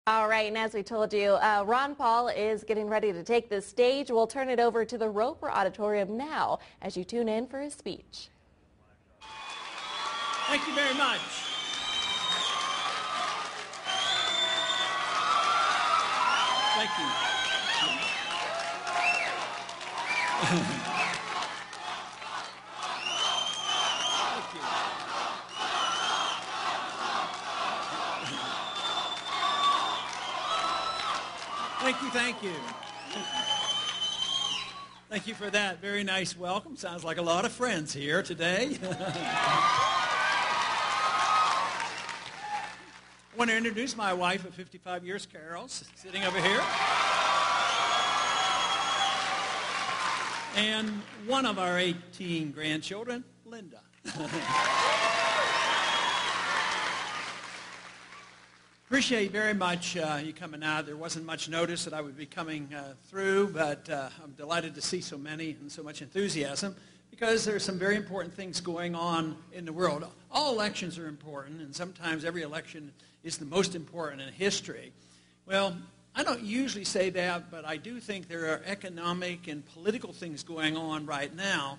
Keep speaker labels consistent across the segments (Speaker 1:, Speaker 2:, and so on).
Speaker 1: All right, and as we told you, Ron Paul is getting ready to take the stage. We'll turn it over to the Roper Auditorium now as you tune in for his speech.
Speaker 2: Thank you very much. Thank you. Thank you. Thank you for that very nice welcome. Sounds like a lot of friends here today. I want to introduce my wife of 55 years, Carol, sitting over here. And one of our 18 grandchildren, Linda. Appreciate very much you coming out. There wasn't much notice that I would be coming through, but I'm delighted to see so many and so much enthusiasm because there are some very important things going on in the world. All elections are important, and sometimes every election is the most important in history. Well, I don't usually say that, but I do think there are economic and political things going on right now,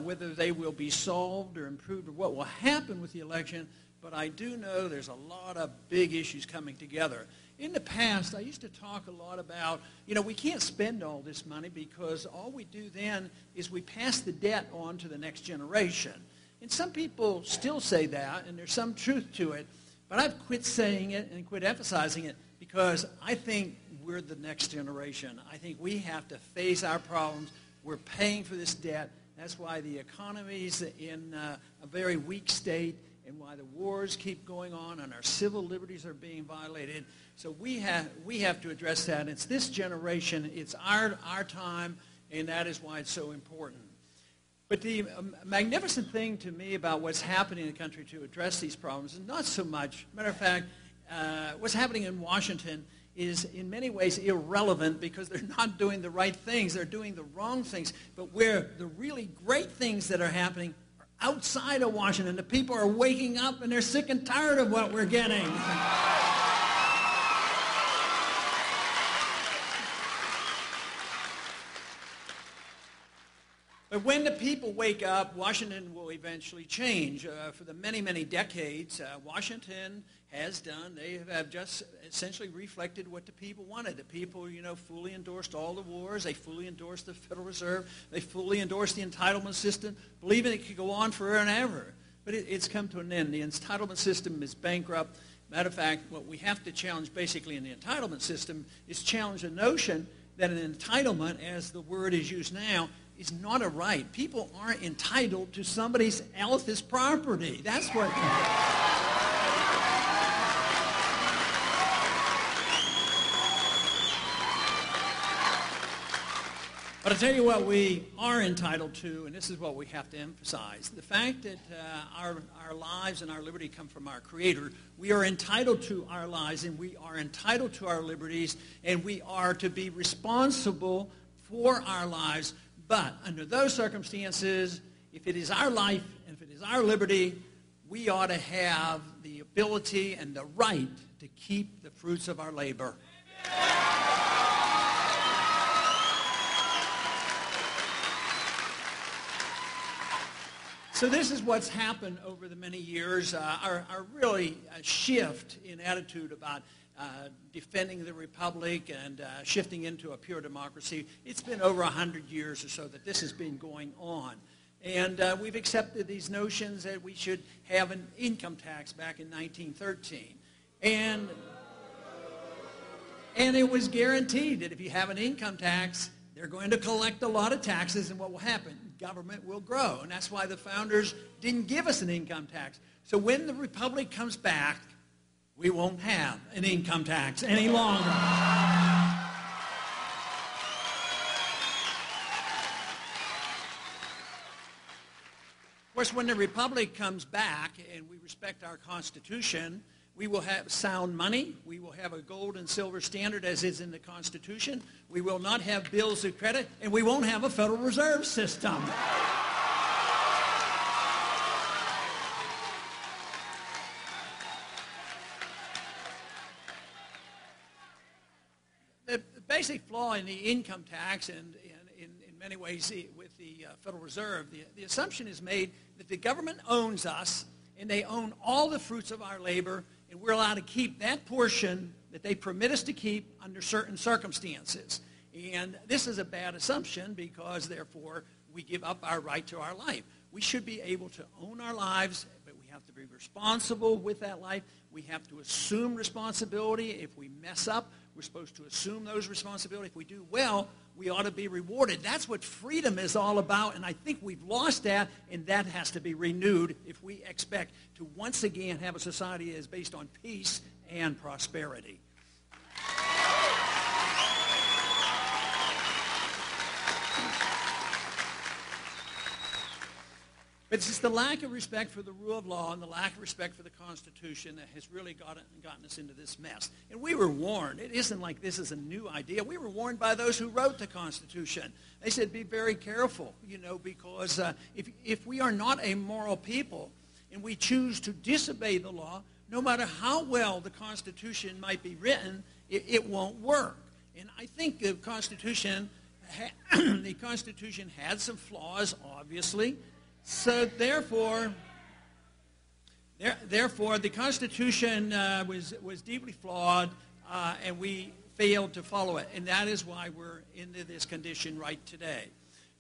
Speaker 2: whether they will be solved or improved or what will happen with the election. But I do know there's a lot of big issues coming together. In the past, I used to talk a lot about, we can't spend all this money because all we do then is we pass the debt on to the next generation. And some people still say that, and there's some truth to it. But I've quit saying it and quit emphasizing it because I think we're the next generation. I think we have to face our problems. We're paying for this debt. That's why the economy's in a very weak state, and why the wars keep going on and our civil liberties are being violated. So we have to address that. It's this generation, it's our time, and that is why it's so important. But the magnificent thing to me about what's happening in the country to address these problems is not so much, matter of fact, what's happening in Washington is in many ways irrelevant because they're not doing the right things, they're doing the wrong things. But where the really great things that are happening outside of Washington, the people are waking up and they're sick and tired of what we're getting. But when the people wake up, Washington will eventually change. For the many, many decades, Washington has done, they have just essentially reflected what the people wanted. The people, fully endorsed all the wars. They fully endorsed the Federal Reserve. They fully endorsed the entitlement system, believing it could go on forever and ever. But it's come to an end. The entitlement system is bankrupt. Matter of fact, what we have to challenge basically in the entitlement system is challenge the notion that an entitlement, as the word is used now, is not a right. People aren't entitled to somebody else's property. That's what... But I'll tell you what we are entitled to, and this is what we have to emphasize. The fact that our lives and our liberty come from our Creator. We are entitled to our lives, and we are entitled to our liberties, and we are to be responsible for our lives. But under those circumstances, if it is our life and if it is our liberty, we ought to have the ability and the right to keep the fruits of our labor. So this is what's happened over the many years, our really shift in attitude about defending the republic and shifting into a pure democracy. It's been over 100 years or so that this has been going on. And we've accepted these notions that we should have an income tax back in 1913. And it was guaranteed that if you have an income tax, they're going to collect a lot of taxes, and what will happen? Government will grow. And that's why the founders didn't give us an income tax. So when the republic comes back, we won't have an income tax any longer. Of course, when the republic comes back and we respect our Constitution, we will have sound money. We will have a gold and silver standard as is in the Constitution. We will not have bills of credit, and we won't have a Federal Reserve System. basic flaw in the income tax and in many ways with the Federal Reserve, the assumption is made that the government owns us and they own all the fruits of our labor, and we're allowed to keep that portion that they permit us to keep under certain circumstances. And this is a bad assumption because, therefore, we give up our right to our life. We should be able to own our lives, but we have to be responsible with that life. We have to assume responsibility. If we mess up, we're supposed to assume those responsibilities. If we do well, we ought to be rewarded. That's what freedom is all about, and I think we've lost that, and that has to be renewed if we expect to once again have a society that is based on peace and prosperity. But it's just the lack of respect for the rule of law and the lack of respect for the Constitution that has really gotten us into this mess. And we were warned. It isn't like this is a new idea. We were warned by those who wrote the Constitution. They said, be very careful, because if we are not a moral people and we choose to disobey the law, no matter how well the Constitution might be written, it won't work. And I think the Constitution had some flaws, obviously. So therefore, the Constitution was deeply flawed, and we failed to follow it. And that is why we're into this condition right today.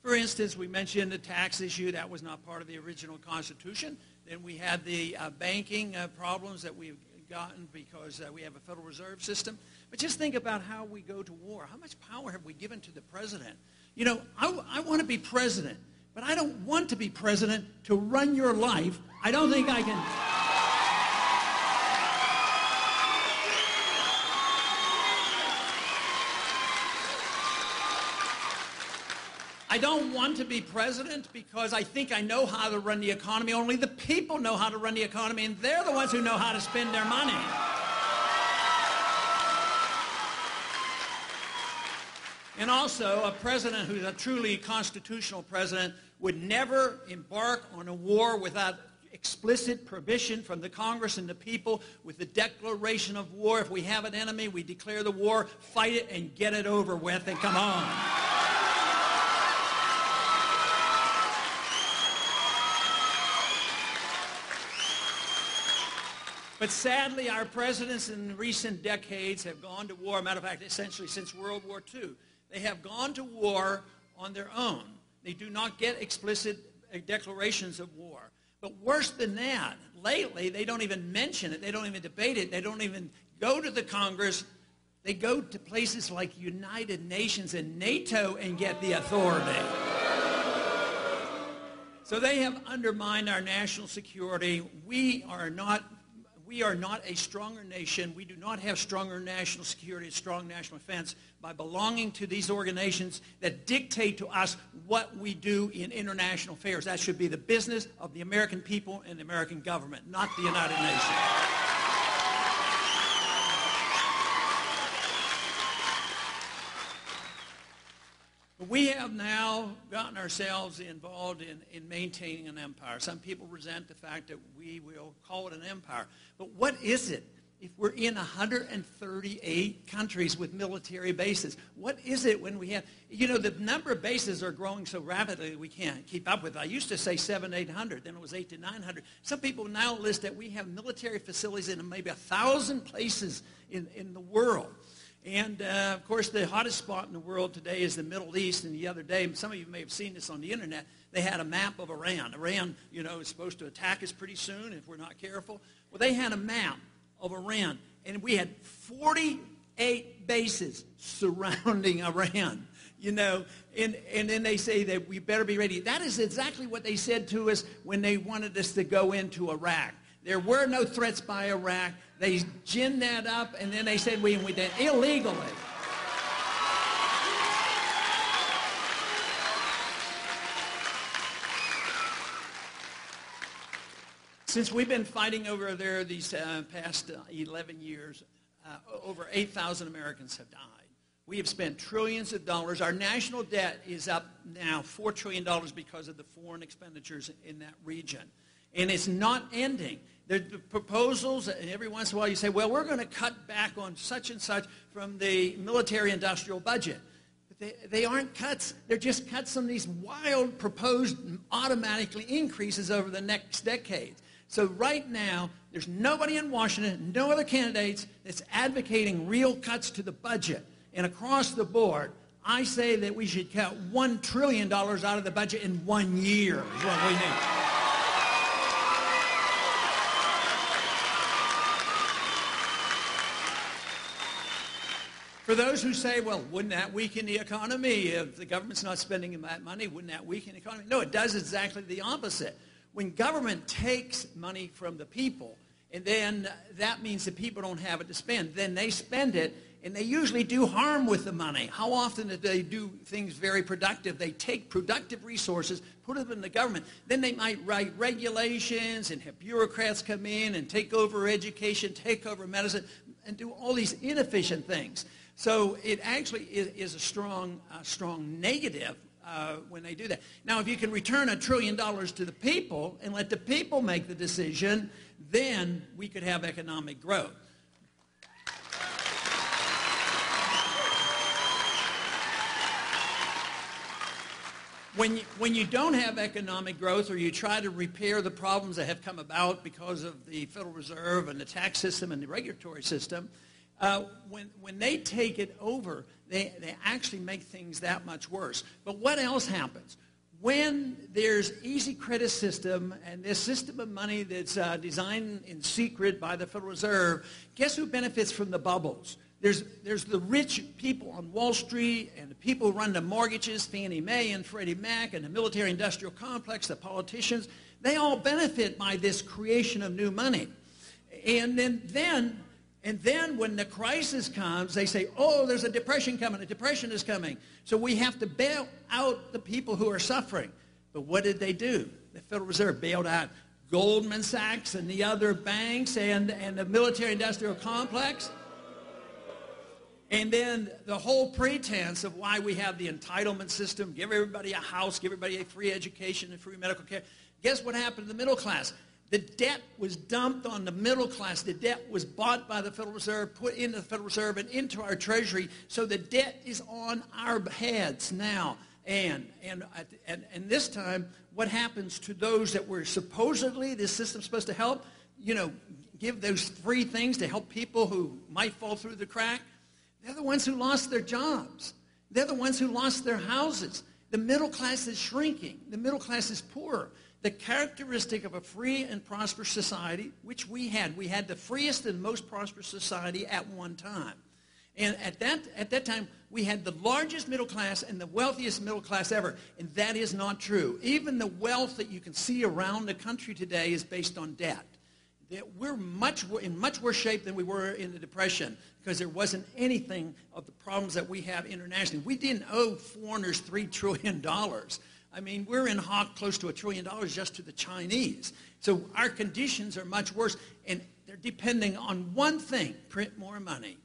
Speaker 2: For instance, we mentioned the tax issue. That was not part of the original Constitution. Then we had the banking problems that we've gotten because we have a Federal Reserve System. But just think about how we go to war. How much power have we given to the president? I want to be president. But I don't want to be president to run your life. I don't think I can. I don't want to be president because I think I know how to run the economy. Only the people know how to run the economy, and they're the ones who know how to spend their money. And also, a president who's a truly constitutional president would never embark on a war without explicit permission from the Congress and the people with the declaration of war. If we have an enemy, we declare the war, fight it, and get it over with, and come on. But sadly, our presidents in recent decades have gone to war. Matter of fact, essentially since World War II. They have gone to war on their own. They do not get explicit declarations of war. But worse than that, lately, they don't even mention it. They don't even debate it. They don't even go to the Congress. They go to places like United Nations and NATO and get the authority. So they have undermined our national security. We are not a stronger nation. We do not have stronger national security, a strong national defense by belonging to these organizations that dictate to us what we do in international affairs. That should be the business of the American people and the American government, not the United Nations. We have now gotten ourselves involved in maintaining an empire. Some people resent the fact that we will call it an empire. But what is it if we're in 138 countries with military bases? What is it when we have, the number of bases are growing so rapidly we can't keep up with it. I used to say 700, 800, then it was 800 to 900. Some people now list that we have military facilities in maybe 1,000 places in the world. And, of course, the hottest spot in the world today is the Middle East. And the other day, some of you may have seen this on the Internet, they had a map of Iran. Iran, is supposed to attack us pretty soon if we're not careful. Well, they had a map of Iran, and we had 48 bases surrounding Iran, and then they say that we better be ready. That is exactly what they said to us when they wanted us to go into Iraq. There were no threats by Iraq. They ginned that up, and then they said we did it illegally. Since we've been fighting over there these past 11 years, over 8,000 Americans have died. We have spent trillions of dollars. Our national debt is up now $4 trillion because of the foreign expenditures in that region. And it's not ending. The proposals, and every once in a while you say, well, we're going to cut back on such and such from the military-industrial budget. But they aren't cuts. They're just cuts on these wild proposed automatically increases over the next decade. So right now, there's nobody in Washington, no other candidates that's advocating real cuts to the budget. And across the board, I say that we should cut $1 trillion out of the budget in 1 year is what we need. For those who say, well, wouldn't that weaken the economy? If the government's not spending that money, wouldn't that weaken the economy? No, it does exactly the opposite. When government takes money from the people, and then that means the people don't have it to spend, then they spend it, and they usually do harm with the money. How often do they do things very productive? They take productive resources, put them in the government. Then they might write regulations and have bureaucrats come in and take over education, take over medicine, and do all these inefficient things. So it actually is a strong negative when they do that. Now, if you can return $1 trillion to the people and let the people make the decision, then we could have economic growth. When you don't have economic growth, or you try to repair the problems that have come about because of the Federal Reserve and the tax system and the regulatory system, when they take it over, they actually make things that much worse. But what else happens? When there's easy credit system and this system of money that's designed in secret by the Federal Reserve, guess who benefits from the bubbles? There's the rich people on Wall Street and the people who run the mortgages, Fannie Mae and Freddie Mac, and the military-industrial complex, the politicians. They all benefit by this creation of new money. And then when the crisis comes, they say, oh, there's a depression coming. A depression is coming. So we have to bail out the people who are suffering. But what did they do? The Federal Reserve bailed out Goldman Sachs and the other banks and the military-industrial complex. And then the whole pretense of why we have the entitlement system, give everybody a house, give everybody a free education and free medical care. Guess what happened to the middle class? The debt was dumped on the middle class. The debt was bought by the Federal Reserve, put into the Federal Reserve and into our Treasury. So the debt is on our heads now. And this time, what happens to those that were supposedly this system's supposed to help, give those free things to help people who might fall through the crack? They're the ones who lost their jobs. They're the ones who lost their houses. The middle class is shrinking. The middle class is poorer. The characteristic of a free and prosperous society, which we had the freest and most prosperous society at one time. And at that time, we had the largest middle class and the wealthiest middle class ever. And that is not true. Even the wealth that you can see around the country today is based on debt. We're in much worse shape than we were in the Depression because there wasn't anything of the problems that we have internationally. We didn't owe foreigners $3 trillion. I mean, we're in hock close to $1 trillion just to the Chinese. So our conditions are much worse, and they're depending on one thing: print more money.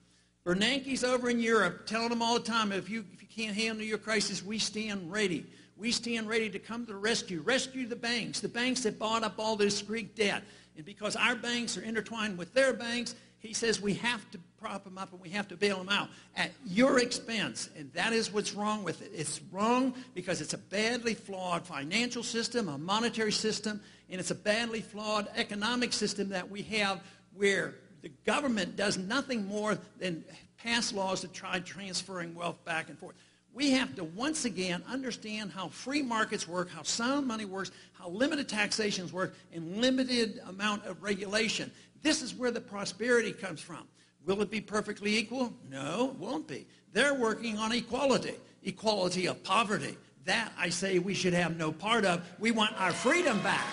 Speaker 2: Bernanke's over in Europe telling them all the time, if you can't handle your crisis, we stand ready. We stand ready to come to the rescue the banks that bought up all this Greek debt. And because our banks are intertwined with their banks, he says we have to prop them up and we have to bail them out at your expense. And that is what's wrong with it. It's wrong because it's a badly flawed financial system, a monetary system, and it's a badly flawed economic system that we have where the government does nothing more than pass laws to try transferring wealth back and forth. We have to once again understand how free markets work, how sound money works, how limited taxations work, and limited amount of regulation. This is where the prosperity comes from. Will it be perfectly equal? No, it won't be. They're working on equality of poverty. That, I say, we should have no part of. We want our freedom back.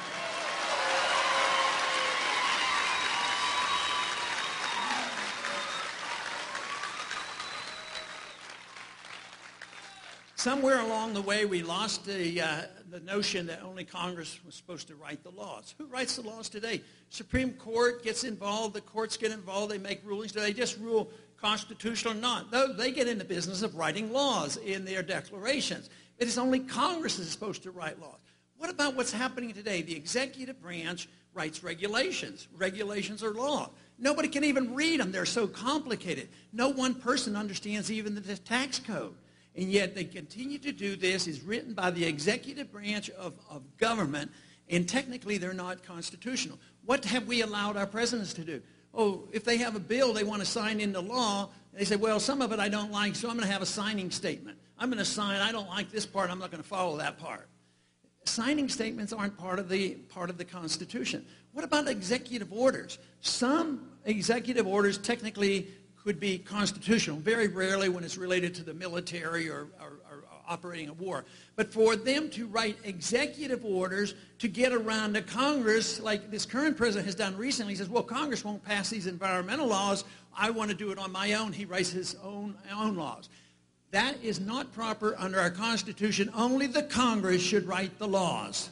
Speaker 2: Somewhere along the way, we lost the notion that only Congress was supposed to write the laws. Who writes the laws today? Supreme Court gets involved. The courts get involved. They make rulings. Do they just rule constitutional or not? No, they get in the business of writing laws in their declarations. It is only Congress that is supposed to write laws. What about what's happening today? The executive branch, writes regulations. Regulations are law. Nobody can even read them. They're so complicated. No one person understands even the tax code. And yet they continue to do this. It's written by the executive branch of government, and technically they're not constitutional. What have we allowed our presidents to do? Oh, if they have a bill they want to sign into law, they say, well, some of it I don't like, so I'm going to have a signing statement. I'm going to sign, I don't like this part, I'm not going to follow that part. Signing statements aren't part of the Constitution. What about executive orders? Some executive orders technically could be constitutional, very rarely when it's related to the military or operating a war. But for them to write executive orders to get around the Congress, like this current president has done recently, he says, well, Congress won't pass these environmental laws. I want to do it on my own. He writes his own laws. That is not proper under our Constitution. Only the Congress should write the laws.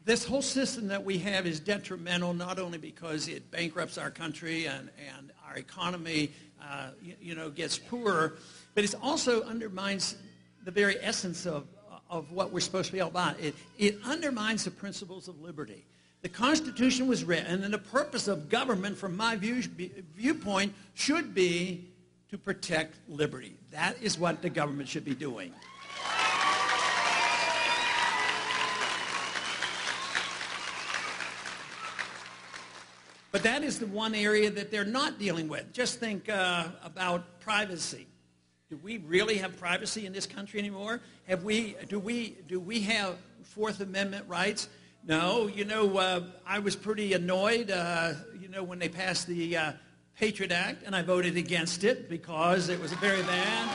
Speaker 2: This whole system that we have is detrimental, not only because it bankrupts our country and our economy gets poorer, but it also undermines the very essence of what we're supposed to be all about. It undermines the principles of liberty. The Constitution was written, and the purpose of government, from my viewpoint, should be to protect liberty. That is what the government should be doing. But that is the one area that they're not dealing with. Just think about privacy. Do we really have privacy in this country anymore? Do we have Fourth Amendment rights? No. I was pretty annoyed, when they passed the Patriot Act, and I voted against it because it was very bad.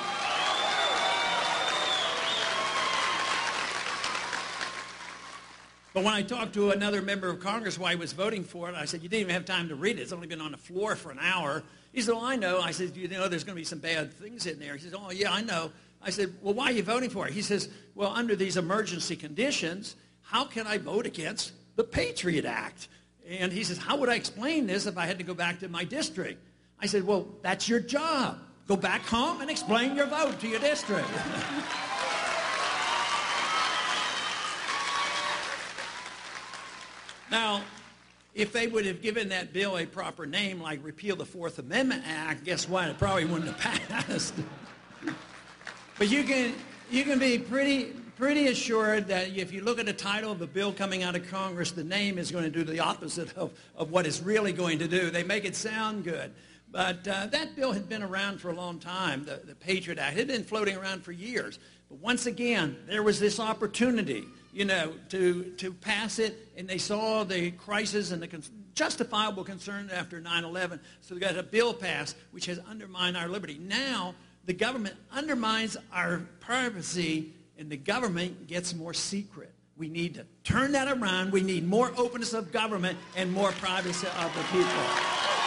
Speaker 2: But when I talked to another member of Congress why he was voting for it, I said, you didn't even have time to read it. It's only been on the floor for an hour. He said, well, I know. I said, there's going to be some bad things in there. He said, oh, yeah, I know. I said, well, why are you voting for it? He says, well, under these emergency conditions, how can I vote against the Patriot Act? And he says, how would I explain this if I had to go back to my district? I said, well, that's your job. Go back home and explain your vote to your district. Now, if they would have given that bill a proper name, like repeal the Fourth Amendment Act, guess what? It probably wouldn't have passed. But you can be pretty assured that if you look at the title of a bill coming out of Congress, the name is going to do the opposite of what it's really going to do. They make it sound good. But that bill had been around for a long time, the Patriot Act. It had been floating around for years. But once again, there was this opportunity, to pass it, and they saw the crisis and the justifiable concern after 9/11, so they got a bill passed which has undermined our liberty. Now, the government undermines our privacy, and the government gets more secret. We need to turn that around. We need more openness of government and more privacy of the people.